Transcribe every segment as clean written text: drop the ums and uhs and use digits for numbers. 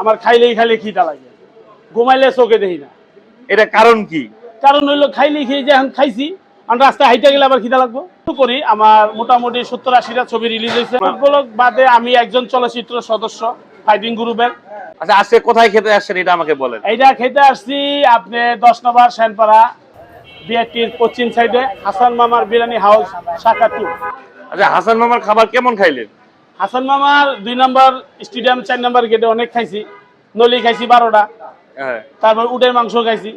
আমার খাইলেই খাইলে খিদা লাগে, ঘুমাইলে চোখে দেখি না। এটা কারণ কি? কারণ হইলো খাইলেই খেয়ে যে এখন খাইছি, আমি রাস্তায় হাইটে গেলে আবার খিদা লাগবো। করি আমার মোটামুটি 70-80টা ছবি রিলিজ হয়েছে। ফুটবল বাদে আমি একজন চলচ্চিত্র সদস্য ফাইটিং গ্রুপের। আচ্ছা, আজকে কোথায় খেতে আসছেন এটা আমাকে বলেন। এইটা খেতে আসছি আপনি 10 নম্বর সেনপাড়া বিআরটির পশ্চিম সাইডে হাসান মামার বিরিয়ানি হাউস শাখা 2। আচ্ছা, হাসান মামার খাবার কেমন খাইলেন? হাসান মামার 2 নম্বর স্টেডিয়াম 4 নম্বর গেটে অনেক খাইছি। নলি খাইছি 12টা, হ্যাঁ। তারপর উটের মাংস খাইছি,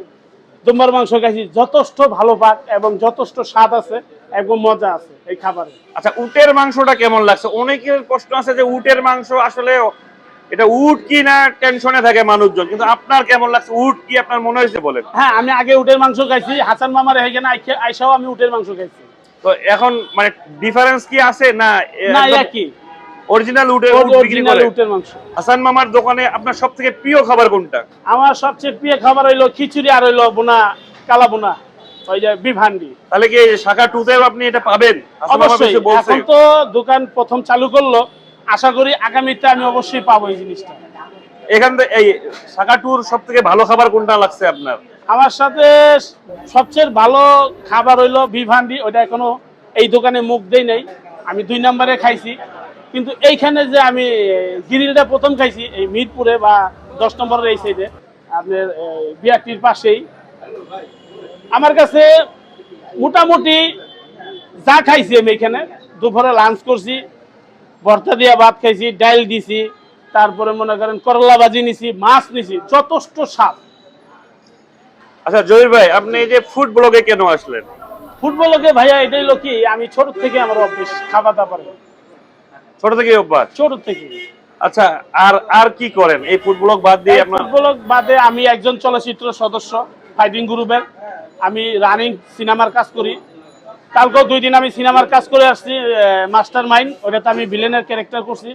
দুম্বার মাংস খাইছি। যথেষ্ট ভালো পাক এবং যথেষ্ট স্বাদ আছে এবং মজা আছে এই খাবারে। আচ্ছা, উটের মাংসটা কেমন লাগছে? অনেকের প্রশ্ন আছে যে উটের মাংস আসলে এটা উট কি না, টেনশনে থাকে মানুষজন, কিন্তু আপনার কেমন লাগছে? উট কি আপনার মনে হয়েছে বলেন? হ্যাঁ, আমি আগে উটের মাংস খাইছি, হাসান মামার এখানে আইসাও আমি উটের মাংস খাইছি। তো এখন মানে ডিফারেন্স কি আছে না? না, একই অরিজিনাল উটের বিক্রি করে উটের মাংস। হাসান মামার দোকানে আপনার সবথেকে প্রিয় খাবার কোনটা? আমার সবচেয়ে প্রিয় খাবার হইলো খিচুড়ি আর হইলো বোনা, কালা বোনা, ওই যে বিভান্ডি। তাহলে কি শাখা 2 তেও আপনি এটা পাবেন? অবশ্যই, এখন তো দোকান প্রথম চালু করলো, আশা করি আগামীতে আমি অবশ্যই পাবো এই জিনিসটা। এখান থেকে এই শাখা 2-র সবথেকে ভালো খাবার কোনটা লাগছে আপনার? আমার সাথে সবচেয়ে ভালো খাবার হইলো বিভান্ডি, ওটা এখনো এই দোকানে মুখ দেই নাই, আমি 2 নম্বরে খাইছি। কিন্তু এইখানে যে আমি গ্রিলটা প্রথম খাইছি এই মিরপুরে বা 10 নম্বরের এই সাইডে আপনার বিআরটির পাশেই, আমার কাছে মোটামুটি যা খাইছি আমি এখানে, দুপুরে লাঞ্চ করছি, ভর্তা দিয়া ভাত খাইছি, ডাল দিছি, তারপরে মনে করেন করলা ভাজি নিছি, মাছ নিছি, যথেষ্ট স্বাদ। আচ্ছা জহির ভাই, আপনি এই যে ফুড ব্লগে কেন আসলেন? ফুটবলকে ভাইয়া এটাই হলো কি, আমি ছোট থেকে আমার অভ্যেস খাবার দাবার, ছোট থেকে অভ্যাস? ছোট থেকে। আচ্ছা, আর আর কি করেন এই ফুড ব্লগ বাদ দিয়ে? আপনার ফুটবল বাদে আমি একজন চলচ্চিত্র সদস্য ফাইটিং গ্রুপের, আমি রানিং সিনেমার কাজ করি। কালকেও 2 দিন আমি সিনেমার কাজ করে আসছি, মাস্টার মাইন্ড, ওটাতে আমি ভিলেনের ক্যারেক্টার করছি।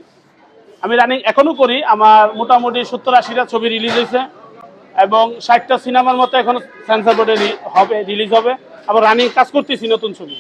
আমি রানিং এখনো করি, আমার মোটামুটি 70-80টা ছবি রিলিজ হয়েছে এবং 60টা সিনেমার মতো এখনো সেন্সর বোর্ডে রিলিজ হবে। আবার রানিং কাজ করতেছি নতুন ছবি।